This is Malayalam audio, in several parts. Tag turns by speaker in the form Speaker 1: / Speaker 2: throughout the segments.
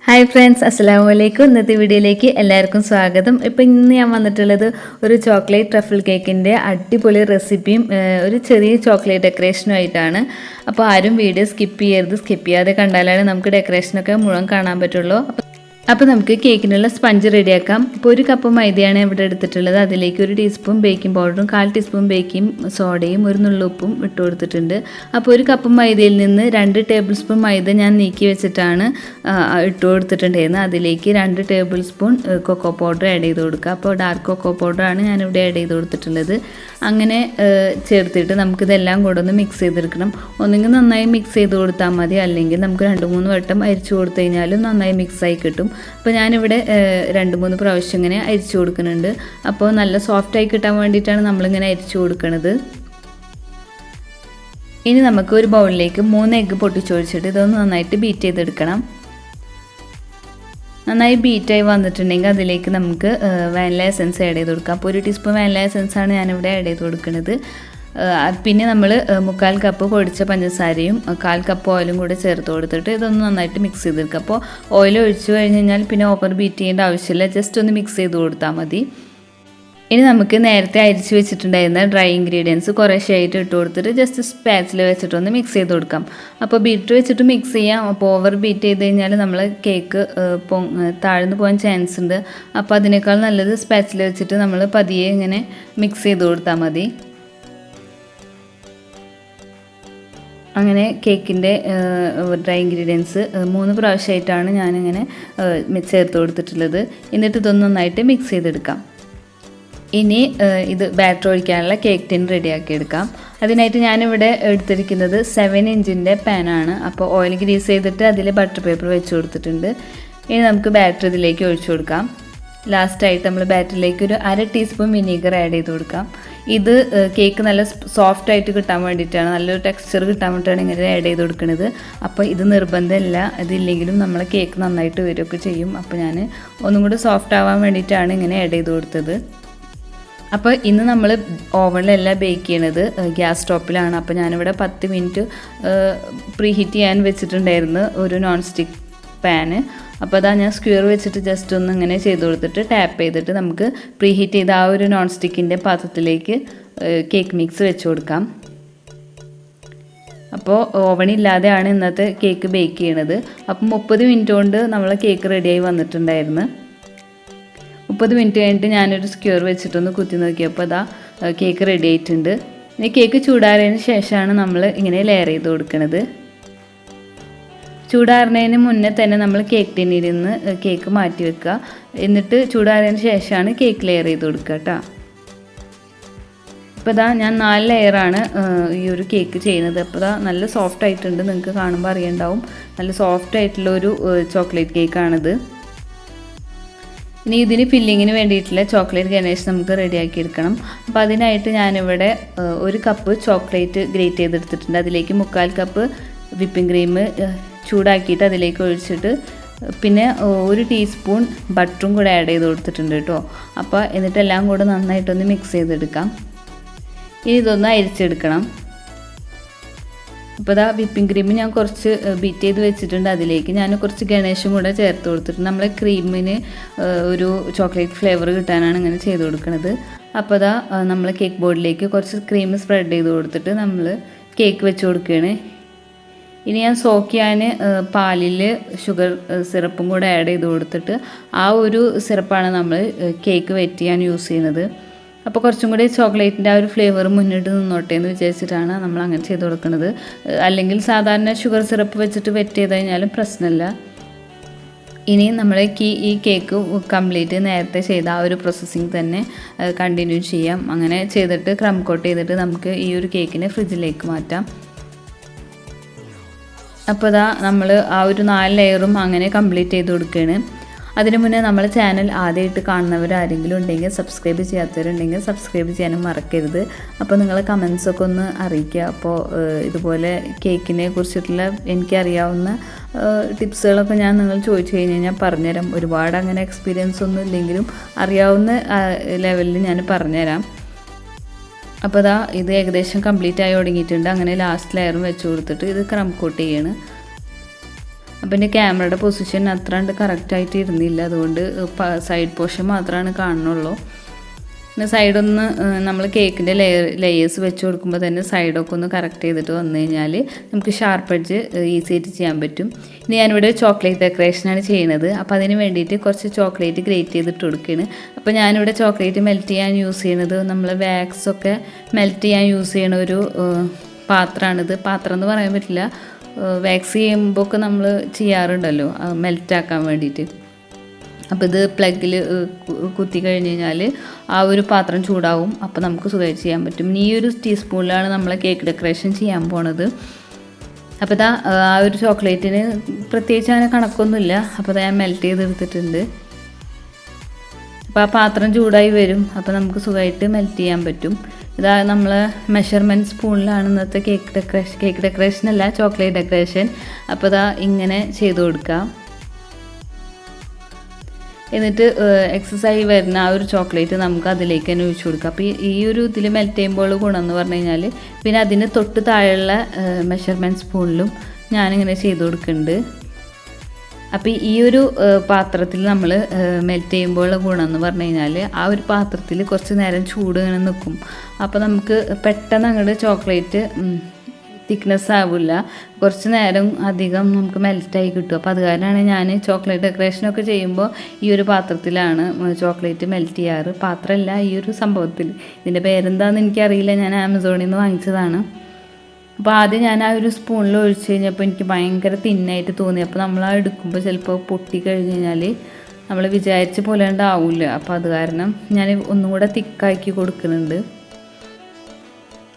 Speaker 1: ഹായ് ഫ്രണ്ട്സ്, അസ്സലാമു അലൈക്കും. ഇന്നത്തെ വീഡിയോയിലേക്ക് എല്ലാവർക്കും സ്വാഗതം. ഇപ്പോൾ ഇന്ന് ഞാൻ വന്നിട്ടുള്ളത് ഒരു ചോക്ലേറ്റ് ട്രഫിൾ കേക്കിൻ്റെ അടിപൊളി റെസിപ്പിയും ഒരു ചെറിയ ചോക്ലേറ്റ് ഡെക്കറേഷനും ആയിട്ടാണ്. അപ്പോൾ ആരും വീഡിയോ സ്കിപ്പ് ചെയ്യരുത്. സ്കിപ്പ് ചെയ്യാതെ കണ്ടാലാണ് നമുക്ക് ഡെക്കറേഷനൊക്കെ മുഴുവൻ കാണാൻ പറ്റുള്ളൂ. അപ്പോൾ നമുക്ക് കേക്കിനുള്ള സ്പഞ്ച് റെഡിയാക്കാം. ഇപ്പോൾ ഒരു കപ്പ് മൈദയാണ് ഇവിടെ എടുത്തിട്ടുള്ളത്. അതിലേക്ക് 1 ടീസ്പൂൺ ബേക്കിംഗ് പൗഡറും 1/4 ടീസ്പൂൺ ബേക്കിംഗ് സോഡയും 1 നുള്ളുപ്പും ഇട്ട് കൊടുത്തിട്ടുണ്ട്. അപ്പോൾ ഒരു കപ്പ് മൈദയിൽ നിന്ന് 2 ടേബിൾ സ്പൂൺ മൈദ ഞാൻ നീക്കി വെച്ചിട്ടാണ് ഇട്ട് കൊടുത്തിട്ടുണ്ടായിരുന്നത്. അതിലേക്ക് 2 table spoon cocoa powder add ചെയ്ത് കൊടുക്കുക. അപ്പോൾ ഡാർക്ക് കൊക്കോ പൗഡറാണ് ഞാനിവിടെ ആഡ് ചെയ്ത് കൊടുത്തിട്ടുള്ളത്. അങ്ങനെ ചേർത്തിട്ട് നമുക്കിതെല്ലാം കൂടെ ഒന്ന് മിക്സ് ചെയ്തെടുക്കണം. ഒന്നെങ്കിൽ നന്നായി മിക്സ് ചെയ്ത് കൊടുത്താൽ മതി, അല്ലെങ്കിൽ നമുക്ക് 2-3 വട്ടം അരിച്ചു കൊടുത്തു കഴിഞ്ഞാലും നന്നായി മിക്സായി കിട്ടും. അപ്പോൾ ഞാനിവിടെ 2-3 പ്രാവശ്യം ഇങ്ങനെ അരിച്ചു കൊടുക്കുന്നുണ്ട്. അപ്പോൾ നല്ല സോഫ്റ്റായി കിട്ടാൻ വേണ്ടിയിട്ടാണ് നമ്മളിങ്ങനെ അരിച്ചു കൊടുക്കുന്നത്. ഇനി നമുക്ക് ഒരു ബൗളിലേക്ക് 3 എഗ്ഗ് പൊട്ടിച്ചൊഴിച്ചിട്ട് ഇതൊന്ന് നന്നായിട്ട് ബീറ്റ് ചെയ്തെടുക്കണം. നന്നായി ബീറ്റായി വന്നിട്ടുണ്ടെങ്കിൽ അതിലേക്ക് നമുക്ക് വാനില എസൻസ് ആഡ് ചെയ്ത് കൊടുക്കാം. അപ്പോൾ 1 ടീസ്പൂൺ വാനില എസൻസാണ് ഞാനിവിടെ ആഡ് ചെയ്ത് കൊടുക്കുന്നത്. പിന്നെ നമ്മൾ 1/4 കപ്പ് പൊടിച്ച പഞ്ചസാരയും 1/4 കപ്പ് ഓയിലും കൂടെ ചേർത്ത് കൊടുത്തിട്ട് ഇതൊന്ന് നന്നായിട്ട് മിക്സ് ചെയ്തെടുക്കുക. അപ്പോൾ ഓയിൽ ഒഴിച്ചു കഴിഞ്ഞ് കഴിഞ്ഞാൽ പിന്നെ ഓവർ ബീറ്റ് ചെയ്യേണ്ട ആവശ്യമില്ല, ജസ്റ്റ് ഒന്ന് മിക്സ് ചെയ്ത് കൊടുത്താൽ മതി. ഇനി നമുക്ക് നേരത്തെ അരിച്ച് വെച്ചിട്ടുണ്ടായിരുന്ന ഡ്രൈ ഇൻഗ്രീഡിയൻസ് കുറേശ്ശെ ആയിട്ട് ഇട്ട് കൊടുത്തിട്ട് ജസ്റ്റ് സ്പാച്ചിൽ വെച്ചിട്ടൊന്ന് മിക്സ് ചെയ്ത് കൊടുക്കാം. അപ്പോൾ ബീറ്റർ വെച്ചിട്ട് മിക്സ് ചെയ്യാം. അപ്പോൾ ഓവർ ബീറ്റ് ചെയ്ത് കഴിഞ്ഞാൽ നമ്മൾ കേക്ക് താഴ്ന്നു പോകാൻ ചാൻസ് ഉണ്ട്. അപ്പോൾ അതിനേക്കാൾ നല്ലത് സ്പാച്ചിൽ വെച്ചിട്ട് നമ്മൾ പതിയെ ഇങ്ങനെ മിക്സ് ചെയ്ത് കൊടുത്താൽ മതി. അങ്ങനെ കേക്കിൻ്റെ ഡ്രൈ ഇൻഗ്രീഡിയൻസ് 3 പ്രാവശ്യമായിട്ടാണ് ഞാനിങ്ങനെ ചേർത്ത് കൊടുത്തിട്ടുള്ളത്. എന്നിട്ട് ഇതൊന്ന് നന്നായിട്ട് മിക്സ് ചെയ്തെടുക്കാം. ഇനി ഇത് ബാറ്റർ ഒഴിക്കാനുള്ള കേക്ക് ടിൻ റെഡിയാക്കി എടുക്കാം. അതിനായിട്ട് ഞാനിവിടെ എടുത്തിരിക്കുന്നത് 7 ഇഞ്ചിൻ്റെ പാനാണ്. അപ്പോൾ ഓയിൽ ഗ്രീസ് ചെയ്തിട്ട് അതിൽ ബട്ടർ പേപ്പർ വെച്ച് കൊടുത്തിട്ടുണ്ട്. ഇനി നമുക്ക് ബാറ്റർ ഇതിലേക്ക് ഒഴിച്ചു കൊടുക്കാം. ലാസ്റ്റായിട്ട് നമ്മൾ ബാറ്ററിലേക്ക് 1/2 ടീസ്പൂൺ വിനീഗർ ആഡ് ചെയ്ത് കൊടുക്കാം. ഇത് കേക്ക് നല്ല സോഫ്റ്റായിട്ട് കിട്ടാൻ വേണ്ടിയിട്ടാണ്, നല്ലൊരു ടെക്സ്ചർ കിട്ടാൻ വേണ്ടിയിട്ടാണ് ഇങ്ങനെ ആഡ് ചെയ്ത് കൊടുക്കുന്നത്. അപ്പോൾ ഇത് നിർബന്ധമില്ല, ഇതില്ലെങ്കിലും നമ്മളെ കേക്ക് നന്നായിട്ട് വരികയൊക്കെ ചെയ്യും. അപ്പോൾ ഞാൻ ഒന്നും കൂടി സോഫ്റ്റ് ആവാൻ വേണ്ടിയിട്ടാണ് ഇങ്ങനെ ആഡ് ചെയ്ത് കൊടുത്തത്. അപ്പോൾ ഇന്ന് നമ്മൾ ഓവനിലല്ല ബേക്ക് ചെയ്യണത്, ഗ്യാസ് സ്റ്റോപ്പിലാണ്. അപ്പോൾ ഞാനിവിടെ 10 മിനിറ്റ് പ്രീഹീറ്റ് ചെയ്യാൻ വെച്ചിട്ടുണ്ടായിരുന്നു ഒരു നോൺ സ്റ്റിക്ക് പാന്. അപ്പോൾ അതാ ഞാൻ സ്ക്വയർ വെച്ചിട്ട് ജസ്റ്റ് ഒന്ന് ഇങ്ങനെ ചെയ്ത് കൊടുത്തിട്ട് ടാപ്പ് ചെയ്തിട്ട് നമുക്ക് പ്രീഹീറ്റ് ചെയ്ത ആ ഒരു നോൺ സ്റ്റിക്കിൻ്റെ പാത്രത്തിലേക്ക് കേക്ക് മിക്സ് വെച്ച് കൊടുക്കാം. അപ്പോൾ ഓവണില്ലാതെയാണ് ഇന്നത്തെ കേക്ക് ബേക്ക് ചെയ്യണത്. അപ്പം 30 മിനിറ്റ് കൊണ്ട് നമ്മളെ കേക്ക് റെഡിയായി വന്നിട്ടുണ്ടായിരുന്നു. 30 മിനിറ്റ് കഴിഞ്ഞിട്ട് ഞാനൊരു സ്ക്വയർ വെച്ചിട്ടൊന്ന് കുത്തി നോക്കിയപ്പോൾ അതാ കേക്ക് റെഡി ആയിട്ടുണ്ട്. ഇനി കേക്ക് ചൂടാറിയതിന് ശേഷമാണ് നമ്മൾ ഇങ്ങനെ ലെയർ ചെയ്ത് കൊടുക്കുന്നത്. ചൂടാറുന്നതിന് മുന്നേ തന്നെ നമ്മൾ കേക്ക് ടിന്നിരുന്ന് കേക്ക് മാറ്റി വെക്കുക. എന്നിട്ട് ചൂടാറിയതിന് ശേഷമാണ് കേക്ക് ലെയർ ചെയ്ത് കൊടുക്കുക കേട്ടോ. ഇപ്പോൾ ഇതാ ഞാൻ 4 ലെയറാണ് ഈ ഒരു കേക്ക് ചെയ്യുന്നത്. അപ്പോൾ ഇതാ നല്ല സോഫ്റ്റ് ആയിട്ടുണ്ട്, നിങ്ങൾക്ക് കാണുമ്പോൾ അറിയണ്ടാവും. നല്ല സോഫ്റ്റ് ആയിട്ടുള്ളൊരു ചോക്ലേറ്റ് കേക്കാണിത്. ഇനി ഇതിന് ഫില്ലിങ്ങിന് വേണ്ടിയിട്ടുള്ള ചോക്ലേറ്റ് ഗണേഷ് നമുക്ക് റെഡിയാക്കി എടുക്കണം. അപ്പോൾ അതിനായിട്ട് ഞാനിവിടെ 1 കപ്പ് ചോക്ലേറ്റ് ഗ്രേറ്റ് ചെയ്തെടുത്തിട്ടുണ്ട്. അതിലേക്ക് 1/4 കപ്പ് വിപ്പിംഗ് ക്രീം ചൂടാക്കിയിട്ട് അതിലേക്ക് ഒഴിച്ചിട്ട് പിന്നെ 1 ടീസ്പൂൺ ബട്ടറും കൂടെ ആഡ് ചെയ്ത് കൊടുത്തിട്ടുണ്ട് കേട്ടോ. അപ്പോൾ എന്നിട്ടെല്ലാം കൂടെ നന്നായിട്ടൊന്ന് മിക്സ് ചെയ്തെടുക്കാം. ഇനി ഇതൊന്ന് അരിച്ചെടുക്കണം. അപ്പോൾ ഇതാ വിപ്പിംഗ് ക്രീം ഞാൻ കുറച്ച് ബീറ്റ് ചെയ്ത് വെച്ചിട്ടുണ്ട്. അതിലേക്ക് ഞാൻ കുറച്ച് ഗണേഷും കൂടെ ചേർത്ത് കൊടുത്തിട്ടുണ്ട്. നമ്മൾ ക്രീമിന് ഒരു ചോക്ലേറ്റ് ഫ്ലേവർ കിട്ടാനാണ് ഇങ്ങനെ ചെയ്ത് കൊടുക്കുന്നത്. അപ്പോൾ ഇതാ നമ്മൾ കേക്ക് ബോർഡിലേക്ക് കുറച്ച് ക്രീം സ്പ്രെഡ് ചെയ്ത് കൊടുത്തിട്ട് നമ്മൾ കേക്ക് വെച്ച് കൊടുക്കുകയാണ്. ഇനി ഞാൻ സോക്ക് ചെയ്യാൻ പാലിൽ ഷുഗർ സിറപ്പും കൂടെ ആഡ് ചെയ്ത് കൊടുത്തിട്ട് ആ ഒരു സിറപ്പാണ് നമ്മൾ കേക്ക് വെറ്റ് ചെയ്യാൻ യൂസ് ചെയ്യുന്നത്. അപ്പോൾ കുറച്ചും കൂടി ചോക്ലേറ്റിൻ്റെ ആ ഒരു ഫ്ലേവർ മുന്നിട്ട് നിന്നോട്ടെ എന്ന് വിചാരിച്ചിട്ടാണ് നമ്മൾ അങ്ങനെ ചെയ്ത് കൊടുക്കുന്നത്. അല്ലെങ്കിൽ സാധാരണ ഷുഗർ സിറപ്പ് വെച്ചിട്ട് വെറ്റ് ചെയ്ത് കഴിഞ്ഞാലും പ്രശ്നമില്ല. ഇനി നമ്മൾ ഈ കേക്ക് കംപ്ലീറ്റ് നേരത്തെ ചെയ്ത ആ ഒരു പ്രോസസ്സിങ് തന്നെ കണ്ടിന്യൂ ചെയ്യാം. അങ്ങനെ ചെയ്തിട്ട് ക്രം കോട്ട് ചെയ്തിട്ട് നമുക്ക് ഈ ഒരു കേക്കിനെ ഫ്രിഡ്ജിലേക്ക് മാറ്റാം. അപ്പോൾ ഇതാ നമ്മൾ ആ ഒരു 4 ലെയറും അങ്ങനെ കംപ്ലീറ്റ് ചെയ്ത് കൊടുക്കുകയാണ്. അതിനു മുന്നേ നമ്മൾ ചാനൽ ആദ്യമായിട്ട് കാണുന്നവരാരെങ്കിലും ഉണ്ടെങ്കിൽ, സബ്സ്ക്രൈബ് ചെയ്യാത്തവരുണ്ടെങ്കിൽ സബ്സ്ക്രൈബ് ചെയ്യാനും മറക്കരുത്. അപ്പോൾ നിങ്ങൾ കമൻസൊക്കെ ഒന്ന് അറിയിക്കുക. അപ്പോൾ ഇതുപോലെ കേക്കിനെ കുറിച്ചിട്ടുള്ള എനിക്കറിയാവുന്ന ടിപ്സുകളൊക്കെ നിങ്ങൾ ചോദിച്ചു കഴിഞ്ഞാൽ ഞാൻ പറഞ്ഞുതരാം. ഒരുപാട് അങ്ങനെ എക്സ്പീരിയൻസ് ഒന്നും ഇല്ലെങ്കിലും അറിയാവുന്ന ലെവലിൽ ഞാൻ പറഞ്ഞുതരാം. അപ്പോൾ ഇതാ ഇത് ഏകദേശം കംപ്ലീറ്റ് ആയി തുടങ്ങിയിട്ടുണ്ട്. അങ്ങനെ ലാസ്റ്റ് ലെയറും വെച്ച് കൊടുത്തിട്ട് ഇത് ക്രം കോട്ട് ചെയ്യണം. അപ്പോൾ എൻ്റെ ക്യാമറയുടെ പൊസിഷൻ അത്ര കണ്ട് കറക്റ്റായിട്ട് ഇരുന്നില്ല, അതുകൊണ്ട് സൈഡ് പോർഷൻ മാത്രമാണ് കാണുന്നുള്ളൂ. പിന്നെ സൈഡൊന്ന് നമ്മൾ കേക്കിൻ്റെ ലെയേഴ്സ് വെച്ച് കൊടുക്കുമ്പോൾ തന്നെ സൈഡൊക്കെ ഒന്ന് കറക്റ്റ് ചെയ്തിട്ട് വന്നു കഴിഞ്ഞാൽ നമുക്ക് ഷാർപ്പ് എഡ്ജ് ഈസി ആയിട്ട് ചെയ്യാൻ പറ്റും. ഇനി ഞാനിവിടെ ചോക്ലേറ്റ് ഡെക്കറേഷനാണ് ചെയ്യുന്നത്. അപ്പോൾ അതിന് വേണ്ടിയിട്ട് കുറച്ച് ചോക്ലേറ്റ് ഗ്രേറ്റ് ചെയ്തിട്ട് കൊടുക്കുകയാണ്. അപ്പോൾ ഞാനിവിടെ ചോക്ലേറ്റ് മെൽറ്റ് ചെയ്യാൻ യൂസ് ചെയ്യുന്നത് നമ്മൾ വാക്സൊക്കെ മെൽറ്റ് ചെയ്യാൻ യൂസ് ചെയ്യണ ഒരു പാത്രമാണിത്. പാത്രം എന്ന് പറയാൻ പറ്റില്ല, വാക്സ് ചെയ്യുമ്പോൾ ഒക്കെ നമ്മൾ ചെയ്യാറുണ്ടല്ലോ മെൽറ്റാക്കാൻ വേണ്ടിയിട്ട്. അപ്പോൾ ഇത് പ്ലഗിൽ കുത്തി കഴിഞ്ഞ് കഴിഞ്ഞാൽ ആ ഒരു പാത്രം ചൂടാവും, അപ്പോൾ നമുക്ക് സുഖമായിട്ട് ചെയ്യാൻ പറ്റും. ഈ ഒരു ടീസ്പൂണിലാണ് നമ്മൾ കേക്ക് ഡെക്കറേഷൻ ചെയ്യാൻ പോണത്. അപ്പോൾ ഇതാ ആ ഒരു ചോക്ലേറ്റിന് പ്രത്യേകിച്ച് അങ്ങനെ കണക്കൊന്നുമില്ല. അപ്പോൾ ഞാൻ മെൽറ്റ് ചെയ്തെടുത്തിട്ടുണ്ട്. അപ്പോൾ ആ പാത്രം ചൂടായി വരും, അപ്പോൾ നമുക്ക് സുഖമായിട്ട് മെൽറ്റ് ചെയ്യാൻ പറ്റും. ഇതാ നമ്മൾ മെഷർമെൻറ്റ് സ്പൂണിലാണ് ഇന്നത്തെ കേക്ക് ഡെക്കറേഷൻ അല്ല, ചോക്ലേറ്റ് ഡെക്കറേഷൻ. അപ്പോൾ ഇതാ ഇങ്ങനെ ചെയ്ത് കൊടുക്കാം. എന്നിട്ട് എക്സസൈസ് വരുന്ന ആ ഒരു ചോക്ലേറ്റ് നമുക്ക് അതിലേക്ക് തന്നെ ഒഴിച്ചു കൊടുക്കാം. അപ്പോൾ ഈ ഒരു ഇതിൽ മെൽറ്റ് ചെയ്യുമ്പോൾ ഗുണം എന്ന് പറഞ്ഞു കഴിഞ്ഞാൽ പിന്നെ അതിന് തൊട്ട് താഴെയുള്ള മെഷർമെൻറ്റ് സ്പൂണിലും ഞാനിങ്ങനെ ചെയ്ത് കൊടുക്കുന്നുണ്ട്. അപ്പോൾ ഈ ഒരു പാത്രത്തിൽ നമ്മൾ മെൽറ്റ് ചെയ്യുമ്പോഴുള്ള ഗുണം എന്ന് പറഞ്ഞു കഴിഞ്ഞാൽ ആ ഒരു പാത്രത്തിൽ കുറച്ച് നേരം ചൂട് ഇങ്ങനെ നിൽക്കും. അപ്പോൾ നമുക്ക് പെട്ടെന്ന് അങ്ങോട്ട് ചോക്ലേറ്റ് തിക്നെസ് ആവില്ല, കുറച്ച് നേരം അധികം നമുക്ക് മെൽറ്റായി കിട്ടും. അപ്പോൾ അത് കാരണമാണ് ഞാൻ ചോക്ലേറ്റ് ഡെക്കറേഷനൊക്കെ ചെയ്യുമ്പോൾ ഈ ഒരു പാത്രത്തിലാണ് ചോക്ലേറ്റ് മെൽറ്റ് ചെയ്യാറ്. പാത്രമല്ല, ഈ ഒരു സംഭവത്തിൽ. ഇതിൻ്റെ പേരെന്താണെന്ന് എനിക്കറിയില്ല, ഞാൻ ആമസോണിൽ നിന്ന് വാങ്ങിച്ചതാണ്. അപ്പോൾ ആദ്യം ഞാൻ ആ ഒരു സ്പൂണിൽ ഒഴിച്ച് കഴിഞ്ഞപ്പോൾ എനിക്ക് ഭയങ്കര തിന്നായിട്ട് തോന്നി. അപ്പോൾ നമ്മൾ ആ എടുക്കുമ്പോൾ ചിലപ്പോൾ പൊട്ടി കഴിഞ്ഞ് കഴിഞ്ഞാൽ നമ്മൾ വിചാരിച്ച പോലെ ഉണ്ടാവില്ല. അപ്പോൾ അത് കാരണം ഞാൻ ഒന്നും കൂടെ തിക്കാക്കി കൊടുക്കുന്നുണ്ട്.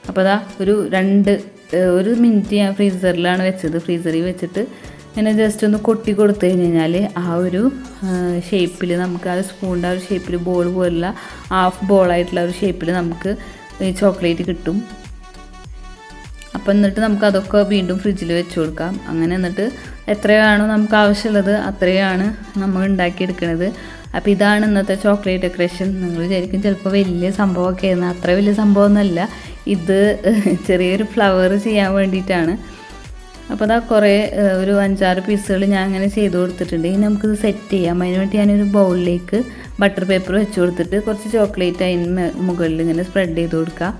Speaker 1: അപ്പോൾ അതാ ഒരു മിനിറ്റ് ഞാൻ ഫ്രീസറിലാണ് വെച്ചത്. ഫ്രീസറിൽ വെച്ചിട്ട് ഇങ്ങനെ ജസ്റ്റ് ഒന്ന് കൊട്ടി കൊടുത്തു കഴിഞ്ഞ് കഴിഞ്ഞാൽ ആ ഒരു ഷേപ്പിൽ നമുക്ക് ആ സ്പൂണിൻ്റെ ആ ഒരു ഷേപ്പിൽ ബോൾ പോലുള്ള ഹാഫ് ബോളായിട്ടുള്ള ഒരു ഷേപ്പിൽ നമുക്ക് ഈ ചോക്ലേറ്റ് കിട്ടും. അപ്പോൾ എന്നിട്ട് നമുക്ക് അതൊക്കെ വീണ്ടും ഫ്രിഡ്ജിൽ വെച്ച് കൊടുക്കാം. അങ്ങനെ എന്നിട്ട് എത്രയാണോ നമുക്ക് ആവശ്യമുള്ളത് അത്രയാണ് നമ്മൾ ഉണ്ടാക്കിയെടുക്കുന്നത്. അപ്പോൾ ഇതാണ് ഇന്നത്തെ ചോക്ലേറ്റ് ഡെക്കറേഷൻ. നിങ്ങൾ വിചാരിക്കും ചിലപ്പോൾ വലിയ സംഭവമൊക്കെ ആയിരുന്നു, അത്ര വലിയ സംഭവമൊന്നുമല്ല. ഇത് ചെറിയൊരു ഫ്ലവർ ചെയ്യാൻ വേണ്ടിയിട്ടാണ്. അപ്പോൾ അതാ ഒരു 5-6 പീസുകൾ ഞാൻ അങ്ങനെ ചെയ്ത് കൊടുത്തിട്ടുണ്ട്. ഇനി നമുക്കിത് സെറ്റ് ചെയ്യാം. അതിന് വേണ്ടി ഞാനൊരു ബൗളിലേക്ക് ബട്ടർ പേപ്പർ വെച്ച് കൊടുത്തിട്ട് കുറച്ച് ചോക്ലേറ്റ് അതിന് മുകളിൽ ഇങ്ങനെ സ്പ്രെഡ് ചെയ്ത് കൊടുക്കാം.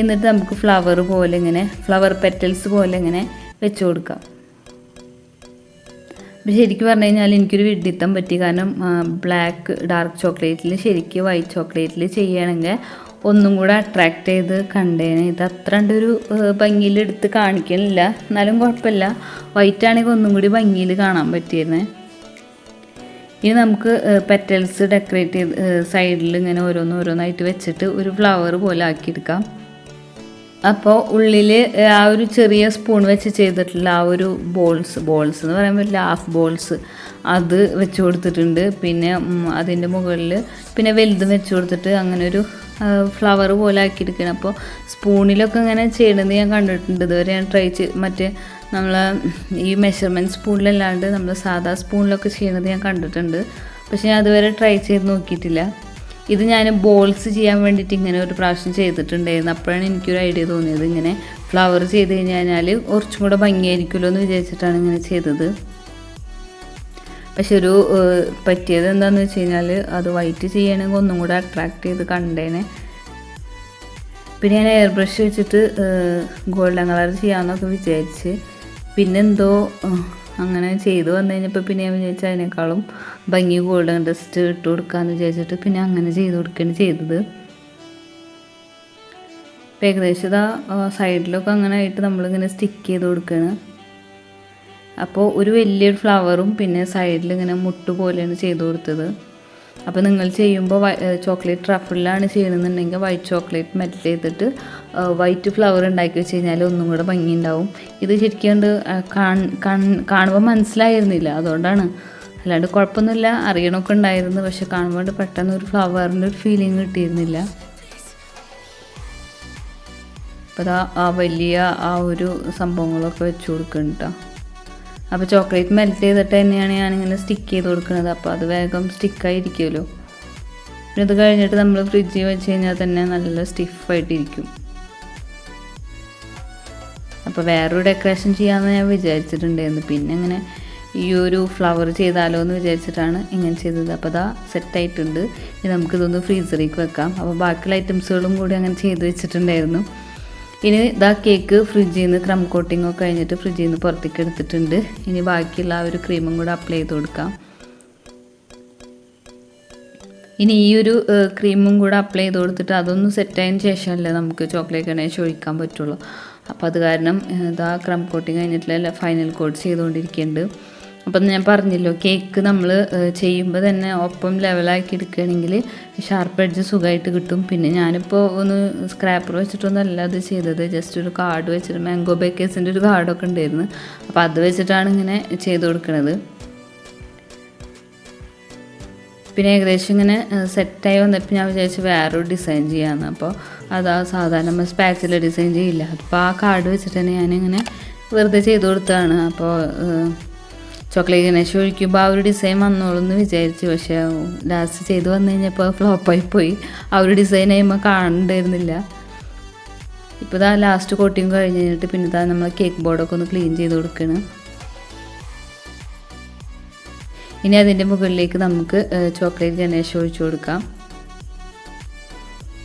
Speaker 1: എന്നിട്ട് നമുക്ക് ഫ്ലവർ പെറ്റൽസ് പോലെ ഇങ്ങനെ വെച്ച് കൊടുക്കാം. അപ്പോൾ ശരിക്കും പറഞ്ഞു കഴിഞ്ഞാൽ എനിക്കൊരു വിഡ്ഢിത്തം പറ്റി. കാരണം ഡാർക്ക് ചോക്ലേറ്റിൽ ശരിക്കും വൈറ്റ് ചോക്ലേറ്റിൽ ചെയ്യുകയാണെങ്കിൽ ഒന്നും കൂടെ അട്രാക്റ്റ് ചെയ്ത് കണ്ടേനെ. ഇത് അത്ര ഒരു ഭംഗിയിൽ എടുത്ത് കാണിക്കണില്ല, എന്നാലും കുഴപ്പമില്ല. വൈറ്റ് ആണെങ്കിൽ ഒന്നും കൂടി ഭംഗിയിൽ കാണാൻ പറ്റിയിരുന്നേ. ഇനി നമുക്ക് പെറ്റൽസ് ഡെക്കറേറ്റ് ചെയ്ത് സൈഡിൽ ഇങ്ങനെ ഓരോന്നായിട്ട് വെച്ചിട്ട് ഒരു ഫ്ലവർ പോലെ ആക്കിയെടുക്കാം. അപ്പോൾ ഉള്ളിൽ ആ ഒരു ചെറിയ സ്പൂൺ വെച്ച് ചെയ്തിട്ടുള്ള ആ ഒരു ബോൾസ് എന്ന് പറയാൻ പറ്റില്ല, ഹാഫ് ബോൾസ് അത് വെച്ച് കൊടുത്തിട്ടുണ്ട്. പിന്നെ അതിൻ്റെ മുകളിൽ പിന്നെ വലുതും വെച്ച് കൊടുത്തിട്ട് അങ്ങനെ ഒരു ഫ്ലവർ പോലെ ആക്കിയെടുക്കണം. അപ്പോൾ സ്പൂണിലൊക്കെ ഇങ്ങനെ ചെയ്യണമെന്ന് ഞാൻ കണ്ടിട്ടുണ്ട്. ഇതുവരെ ഞാൻ ട്രൈ മറ്റേ നമ്മൾ ഈ മെഷർമെൻറ്റ് സ്പൂണിലല്ലാണ്ട് നമ്മൾ സാധാ സ്പൂണിലൊക്കെ ചെയ്യണത് ഞാൻ കണ്ടിട്ടുണ്ട്. പക്ഷേ ഞാൻ അതുവരെ ട്രൈ ചെയ്ത് നോക്കിയിട്ടില്ല. ഇത് ഞാൻ ബോൾസ് ചെയ്യാൻ വേണ്ടിയിട്ട് ഇങ്ങനെ ഒരു പ്രാവശ്യം ചെയ്തിട്ടുണ്ടായിരുന്നു. അപ്പോഴാണ് എനിക്കൊരു ഐഡിയ തോന്നിയത്, ഇങ്ങനെ ഫ്ലവർ ചെയ്ത് കഴിഞ്ഞാൽ കുറച്ചും കൂടെ ഭംഗിയായിരിക്കുമല്ലോ എന്ന് വിചാരിച്ചിട്ടാണ് ഇങ്ങനെ ചെയ്തത്. പക്ഷെ പറ്റിയത് എന്താണെന്ന് വെച്ച് കഴിഞ്ഞാൽ അത് വൈറ്റ് ചെയ്യണമെങ്കിൽ ഒന്നും കൂടെ അട്രാക്റ്റ് ചെയ്ത് കണ്ടേനെ. പിന്നെ ഞാൻ എയർ ബ്രഷ് വെച്ചിട്ട് ഗോൾഡൻ കളർ ചെയ്യാമെന്നൊക്കെ വിചാരിച്ച് പിന്നെ എന്തോ അങ്ങനെ ചെയ്ത് വന്നു കഴിഞ്ഞപ്പോൾ പിന്നെ ഞാൻ വിചാരിച്ചു അതിനേക്കാളും ഭംഗി ഗോൾഡൻ ഡസ്റ്റ് ഇട്ട് കൊടുക്കാമെന്ന് വിചാരിച്ചിട്ട് പിന്നെ അങ്ങനെ ചെയ്ത് കൊടുക്കുകയാണ് ചെയ്തത്. ഇപ്പം ഏകദേശം ഇതാ സൈഡിലൊക്കെ അങ്ങനെ ആയിട്ട് നമ്മളിങ്ങനെ സ്റ്റിക്ക് ചെയ്ത് കൊടുക്കുകയാണ്. അപ്പോൾ ഒരു വലിയൊരു ഫ്ലവറും പിന്നെ സൈഡിൽ ഇങ്ങനെ മുട്ട് പോലെയാണ് ചെയ്ത് കൊടുത്തത്. അപ്പോൾ നിങ്ങൾ ചെയ്യുമ്പോൾ ചോക്ലേറ്റ് ട്രഫിളിലാണ് ചെയ്യണമെന്നുണ്ടെങ്കിൽ വൈറ്റ് ചോക്ലേറ്റ് മെൽറ്റ് ചെയ്തിട്ട് വൈറ്റ് ഫ്ലവർ ഉണ്ടാക്കി വെച്ച് കഴിഞ്ഞാൽ ഒന്നും കൂടെ ഭംഗി ഉണ്ടാവും. ഇത് ശരിക്കും കാണുമ്പോൾ മനസ്സിലായിരുന്നില്ല, അതുകൊണ്ടാണ്. അല്ലാണ്ട് കുഴപ്പമൊന്നുമില്ല, അറിയണമൊക്കെ ഉണ്ടായിരുന്നു. പക്ഷെ കാണുമ്പോൾ പെട്ടെന്ന് ഒരു ഫ്ലവറിൻ്റെ ഒരു ഫീലിംഗ് കിട്ടിയിരുന്നില്ല. അപ്പോൾ ആ വലിയ ആ ഒരു സംഭവങ്ങളൊക്കെ വെച്ച് കൊടുക്കുന്നുണ്ട്. അപ്പോൾ ചോക്ലേറ്റ് മെൽറ്റ് ചെയ്തിട്ട് തന്നെയാണ് ഞാനിങ്ങനെ സ്റ്റിക്ക് ചെയ്ത് കൊടുക്കുന്നത്. അപ്പോൾ അത് വേഗം സ്റ്റിക്കായിരിക്കുമല്ലോ. പിന്നെ ഇത് കഴിഞ്ഞിട്ട് നമ്മൾ ഫ്രിഡ്ജിൽ വെച്ച് കഴിഞ്ഞാൽ തന്നെ നല്ല സ്റ്റിഫായിട്ടിരിക്കും. അപ്പോൾ വേറൊരു ഡെക്കറേഷൻ ചെയ്യാമെന്ന് ഞാൻ വിചാരിച്ചിട്ടുണ്ടായിരുന്നു. പിന്നെ ഇങ്ങനെ ഈ ഒരു ഫ്ലവർ ചെയ്താലോ എന്ന് വിചാരിച്ചിട്ടാണ് ഇങ്ങനെ ചെയ്തത്. അപ്പോൾ അതാ സെറ്റായിട്ടുണ്ട്. ഇനി നമുക്കിതൊന്ന് ഫ്രീസറിലേക്ക് വെക്കാം. അപ്പോൾ ബാക്കിയുള്ള ഐറ്റംസുകളും കൂടി അങ്ങനെ ചെയ്ത് വെച്ചിട്ടുണ്ടായിരുന്നു. ഇനി ഇതാ കേക്ക് ഫ്രിഡ്ജിൽ നിന്ന് ക്രം കോട്ടിംഗ് ഒക്കെ കഴിഞ്ഞിട്ട് ഫ്രിഡ്ജിൽ നിന്ന് പുറത്തേക്ക് എടുത്തിട്ടുണ്ട്. ഇനി ബാക്കിയുള്ള ആ ഒരു ക്രീമും കൂടെ അപ്ലൈ ചെയ്ത് കൊടുക്കാം. ഇനി ഈ ഒരു ക്രീമും കൂടെ അപ്ലൈ ചെയ്ത് കൊടുത്തിട്ട് അതൊന്ന് സെറ്റായതിന് ശേഷമല്ലേ നമുക്ക് ചോക്ലേറ്റ് ഗണേഷ് ഒഴിക്കാൻ പറ്റുള്ളൂ. അപ്പോൾ അത് കാരണം ഇതാ ക്രം കോട്ടിങ് കഴിഞ്ഞിട്ടുള്ള ഫൈനൽ കോട്ട് ചെയ്തുകൊണ്ടിരിക്കുന്നുണ്ട്. അപ്പം ഞാൻ പറഞ്ഞല്ലോ, കേക്ക് നമ്മൾ ചെയ്യുമ്പോൾ തന്നെ ഒപ്പം ലെവലാക്കി എടുക്കുകയാണെങ്കിൽ ഷാർപ്പ് എഡ്ജ് സുഖമായിട്ട് കിട്ടും. പിന്നെ ഞാനിപ്പോൾ ഒന്ന് സ്ക്രാപ്പർ വെച്ചിട്ടൊന്നല്ല അത് ചെയ്തത്, ജസ്റ്റ് ഒരു കാർഡ് വെച്ചിട്ട് മാംഗോ ബേക്കേഴ്സിൻ്റെ ഒരു കാർഡൊക്കെ ഉണ്ടായിരുന്നു. അപ്പോൾ അത് വെച്ചിട്ടാണ് ഇങ്ങനെ ചെയ്ത് കൊടുക്കുന്നത്. പിന്നെ ഏകദേശം ഇങ്ങനെ സെറ്റായി വന്നപ്പോൾ ഞാൻ വിചാരിച്ചു വേറൊരു ഡിസൈൻ ചെയ്യാമെന്ന്. അപ്പോൾ അതാ സാധാരണ നമ്മൾ സ്പാച്ചിൽ ഡിസൈൻ ചെയ്യില്ല, അപ്പോൾ ആ കാർഡ് വെച്ചിട്ട് തന്നെ ഞാനിങ്ങനെ വെറുതെ ചെയ്ത് കൊടുത്തതാണ്. അപ്പോൾ ചോക്ലേറ്റ് ഗണേഷ് ഒഴിക്കുമ്പോൾ ആ ഒരു ഡിസൈൻ വന്നോളൂ എന്ന് വിചാരിച്ചു. പക്ഷേ ലാസ്റ്റ് ചെയ്ത് വന്നു കഴിഞ്ഞപ്പോൾ ഫ്ലോപ്പായി പോയി. ആ ഒരു ഡിസൈൻ കഴിയുമ്പോൾ കാണണ്ടായിരുന്നില്ല. ഇപ്പോൾ ഇതാ ലാസ്റ്റ് കോട്ടിങ് കഴിഞ്ഞ് കഴിഞ്ഞിട്ട് പിന്നെ ഇതാ നമ്മൾ കേക്ക് ബോർഡൊക്കെ ഒന്ന് ക്ലീൻ ചെയ്ത് കൊടുക്കണം. ഇനി അതിൻ്റെ മുകളിലേക്ക് നമുക്ക് ചോക്ലേറ്റ് ഗണേഷ് ഒഴിച്ചു കൊടുക്കാം.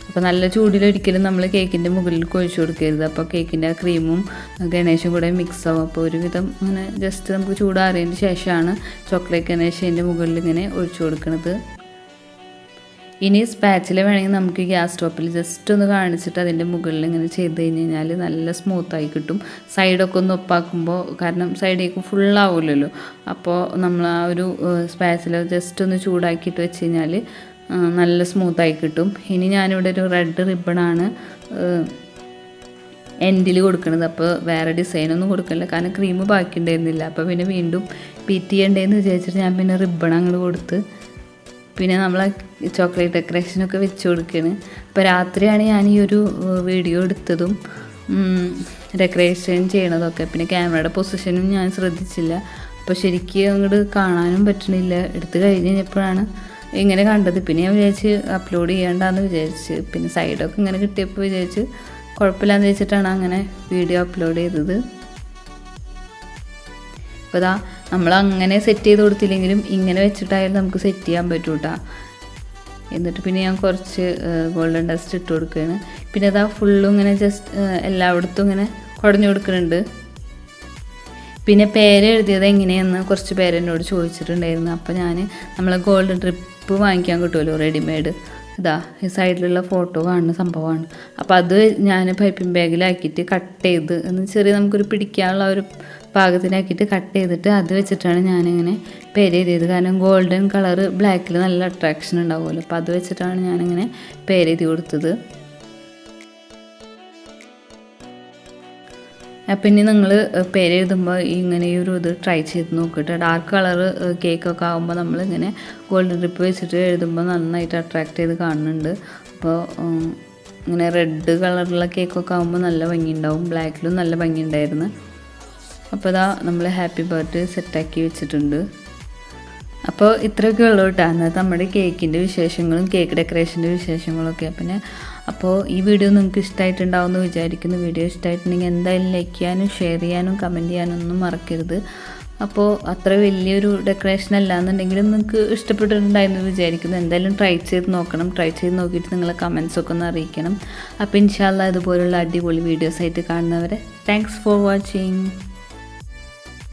Speaker 1: അപ്പോൾ നല്ല ചൂടിലൊരിക്കലും നമ്മൾ കേക്കിൻ്റെ മുകളിൽ ഒഴിച്ചു കൊടുക്കരുത്. അപ്പോൾ കേക്കിൻ്റെ ആ ക്രീമും ഗണേഷും കൂടെ മിക്സ് ആവും. അപ്പോൾ ഒരുവിധം ഇങ്ങനെ ജസ്റ്റ് നമുക്ക് ചൂടാറിയതിന് ശേഷമാണ് ചോക്ലേറ്റ് ഗണേഷ് അതിൻ്റെ മുകളിൽ ഇങ്ങനെ ഒഴിച്ചു കൊടുക്കുന്നത്. ഇനി സ്പാച്ചിൽ വേണമെങ്കിൽ നമുക്ക് ഗ്യാസ് സ്റ്റോപ്പിൽ ജസ്റ്റ് ഒന്ന് കാണിച്ചിട്ട് അതിൻ്റെ മുകളിൽ ഇങ്ങനെ ചെയ്ത് കഴിഞ്ഞ് കഴിഞ്ഞാൽ നല്ല സ്മൂത്തായി കിട്ടും. സൈഡൊക്കെ ഒന്ന് ഒപ്പാക്കുമ്പോൾ, കാരണം സൈഡേക്ക് ഫുള്ളാവില്ലല്ലോ, അപ്പോൾ നമ്മൾ ആ ഒരു സ്പാച്ചിൽ ജസ്റ്റ് ഒന്ന് ചൂടാക്കിയിട്ട് വെച്ച് കഴിഞ്ഞാൽ നല്ല സ്മൂത്തായി കിട്ടും. ഇനി ഞാനിവിടെ ഒരു റെഡ് റിബണാണ് എൻഡിൽ കൊടുക്കുന്നത്. അപ്പോൾ വേറെ ഡിസൈനൊന്നും കൊടുക്കില്ല, കാരണം ക്രീം ബാക്കി ഉണ്ടായിരുന്നില്ല. അപ്പോൾ പിന്നെ വീണ്ടും പീറ്റ് ചെയ്യണ്ടേന്ന് വിചാരിച്ചിട്ട് ഞാൻ പിന്നെ റിബൺ അങ്ങോട്ട് കൊടുത്ത് പിന്നെ നമ്മൾ ചോക്ലേറ്റ് ഡെക്കറേഷനൊക്കെ വെച്ച് കൊടുക്കുകയാണ്. അപ്പോൾ രാത്രിയാണ് ഞാൻ ഈ ഒരു വീഡിയോ എടുത്തതും ഡെക്കറേഷൻ ചെയ്യണതൊക്കെ. പിന്നെ ക്യാമറയുടെ പൊസിഷനും ഞാൻ ശ്രദ്ധിച്ചില്ല, അപ്പോൾ ശരിക്കും അങ്ങോട്ട് കാണാനും പറ്റണില്ല. എടുത്ത് കഴിഞ്ഞ് കഴിഞ്ഞപ്പോഴാണ് ഇങ്ങനെ കണ്ടത്. പിന്നെ ഞാൻ വിചാരിച്ച് അപ്ലോഡ് ചെയ്യേണ്ടെന്ന് വിചാരിച്ച്, പിന്നെ സൈഡൊക്കെ ഇങ്ങനെ കിട്ടിയപ്പോൾ വിചാരിച്ച് കുഴപ്പമില്ലാന്ന് വെച്ചിട്ടാണ് അങ്ങനെ വീഡിയോ അപ്ലോഡ് ചെയ്തത്. അപ്പോൾ ഇതാ നമ്മൾ അങ്ങനെ സെറ്റ് ചെയ്ത് കൊടുത്തില്ലെങ്കിലും ഇങ്ങനെ വെച്ചിട്ടായാലും നമുക്ക് സെറ്റ് ചെയ്യാൻ പറ്റും കേട്ടോ. എന്നിട്ട് പിന്നെ ഞാൻ കുറച്ച് ഗോൾഡൻ ഡസ്റ്റ് ഇട്ട് കൊടുക്കുകയാണ്. പിന്നെ അതാ ഫുള്ളും ഇങ്ങനെ ജസ്റ്റ് എല്ലായിടത്തും ഇങ്ങനെ കുടഞ്ഞു കൊടുക്കുന്നുണ്ട്. പിന്നെ പേര് എഴുതിയത് എങ്ങനെയെന്ന് കുറച്ച് പേര് എന്നോട് ചോദിച്ചിട്ടുണ്ടായിരുന്നു. അപ്പോൾ നമ്മൾ ഗോൾഡൻ ട്രിപ്പ് വാങ്ങിക്കാൻ കിട്ടുമല്ലോ റെഡിമെയ്ഡ്, ഇതാ ഈ സൈഡിലുള്ള ഫോട്ടോ കാണുന്ന സംഭവമാണ്. അപ്പോൾ അത് ഞാൻ പൈപ്പിംഗ് ബാഗിലാക്കിയിട്ട് കട്ട് ചെയ്ത് ചെറിയ നമുക്കൊരു പിടിക്കാനുള്ള ഒരു പാകത്തിനാക്കിയിട്ട് കട്ട് ചെയ്തിട്ട് അത് വെച്ചിട്ടാണ് ഞാനിങ്ങനെ പേര് എഴുതിയത്. കാരണം ഗോൾഡൻ കളറ് ബ്ലാക്കിൽ നല്ല അട്രാക്ഷൻ ഉണ്ടാവുമല്ലോ, അപ്പോൾ അത് വെച്ചിട്ടാണ് ഞാനിങ്ങനെ പേര് എഴുതി കൊടുത്തത്. അപ്പം ഇനി നിങ്ങൾ പേര് എഴുതുമ്പോൾ ഇങ്ങനെ ഈ ഒരു ഇത് ട്രൈ ചെയ്ത് നോക്കിയിട്ട്, ഡാർക്ക് കളറ് കേക്കൊക്കെ ആകുമ്പോൾ നമ്മളിങ്ങനെ ഗോൾഡൻ ട്രിപ്പ് വെച്ചിട്ട് എഴുതുമ്പോൾ നന്നായിട്ട് അട്രാക്റ്റ് ചെയ്ത് കാണുന്നുണ്ട്. അപ്പോൾ ഇങ്ങനെ റെഡ് കളറുള്ള കേക്കൊക്കെ ആകുമ്പോൾ നല്ല ഭംഗിയുണ്ടാവും, ബ്ലാക്കിലും നല്ല ഭംഗിയുണ്ടായിരുന്നു. അപ്പോൾ ഇതാ നമ്മൾ ഹാപ്പി ബർത്ത്ഡേ സെറ്റാക്കി വെച്ചിട്ടുണ്ട്. അപ്പോൾ ഇത്രയൊക്കെ ഉള്ളൂ കേട്ടോ അന്നത്തെ നമ്മുടെ കേക്കിൻ്റെ വിശേഷങ്ങളും കേക്ക് ഡെക്കറേഷൻ്റെ വിശേഷങ്ങളൊക്കെ. പിന്നെ അപ്പോൾ ഈ വീഡിയോ നിങ്ങൾക്ക് ഇഷ്ടമായിട്ടുണ്ടാവുമെന്ന് വിചാരിക്കുന്നു. വീഡിയോ ഇഷ്ടമായിട്ടുണ്ടെങ്കിൽ എന്തായാലും ലൈക്ക് ചെയ്യാനും ഷെയർ ചെയ്യാനും കമൻറ്റ് ചെയ്യാനും ഒന്നും മറക്കരുത്. അപ്പോൾ അത്ര വലിയൊരു ഡെക്കറേഷൻ അല്ലാന്നുണ്ടെങ്കിലും നിങ്ങൾക്ക് ഇഷ്ടപ്പെട്ടിട്ടുണ്ടായിരുന്നു വിചാരിക്കുന്നു. എന്തായാലും ട്രൈ ചെയ്ത് നോക്കണം. ട്രൈ ചെയ്ത് നോക്കിയിട്ട് നിങ്ങളെ കമൻസൊക്കെ ഒന്ന് അറിയിക്കണം. അപ്പോൾ ഇൻഷാ അല്ലാഹ് ഇതുപോലുള്ള അടിപൊളി വീഡിയോസായിട്ട് കാണുന്നവരെ താങ്ക്സ് ഫോർ വാച്ചിങ്.